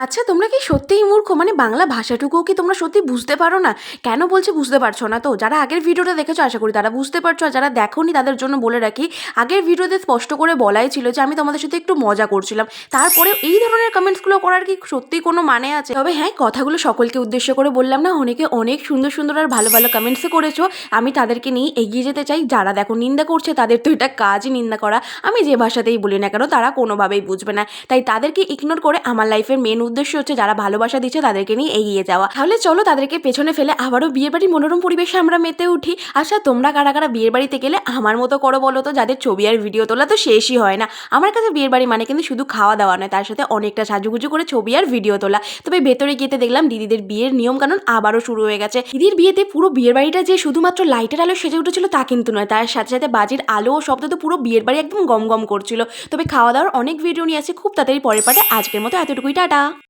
আচ্ছা, তোমরা কি সত্যিই মূর্খ? মানে বাংলা ভাষাটুকুও কি তোমরা সত্যি বুঝতে পারো না? কেন বলছি বুঝতে পারছো না তো? যারা আগের ভিডিওটা দেখেছো আশা করি তারা বুঝতে পারছো। আর যারা দেখোনি তাদের জন্য বলে রাখি, আগের ভিডিওতে স্পষ্ট করে বলাই ছিল যে আমি তোমাদের সাথে একটু মজা করছিলাম। তারপরেও এই ধরনের কমেন্টসগুলো করার কি সত্যিই কোনো মানে আছে? তবে হ্যাঁ, কথাগুলো সকলকে উদ্দেশ্য করে বললাম না, অনেকে অনেক সুন্দর, সুন্দর আর ভালো, ভালো কমেন্টসও করেছো। আমি তাদেরকে নিয়ে এগিয়ে যেতে চাই। যারা দেখো নিন্দা করছে তাদের তো এটা কাজই নিন্দা করা। আমি যে ভাষাতেই বলি না কেন তারা কোনোভাবেই বুঝবে না। তাই তাদেরকে ইগনোর করে আমার লাইফের মেন উদ্দেশ্য হচ্ছে যারা ভালোবাসা দিচ্ছে তাদেরকে নিয়ে এগিয়ে যাওয়া। তাহলে চলো তাদেরকে পেছনে ফেলে আবারও বিয়ের বাড়ির মনোরম পরিবেশে আমরা মেতে উঠি। আচ্ছা, তোমরা কারা কারা বিয়ের বাড়িতে গেলে আমার মতো করো বলো তো, যাদের ছবি আর ভিডিও তোলা তো শেষই হয় না। আমার কাছে বিয়ের বাড়ি মানে কিন্তু শুধু খাওয়া দাওয়া নয়, তার সাথে অনেকটা সাজুগুজু করে ছবি আর ভিডিও তোলা। তবে ভেতরে গিয়ে দেখলাম দিদিদের বিয়ের নিয়ম কানুন আবারও শুরু হয়ে গেছে। দিদির বিয়েতে পুরো বিয়ের বাড়িটা যে শুধুমাত্র লাইটের আলো সেজে উঠেছিল তা কিন্তু নয়, তার সাথে সাথে বাজির আলো ও শব্দ তো পুরো বিয়ের বাড়ি একদম গম গম করছিল। তবে খাওয়া দাওয়ার অনেক ভিডিও নিয়ে আছে খুব তাড়াতাড়ি পরের পার্টে। আজকের মতো এতটুকুই, টাটা।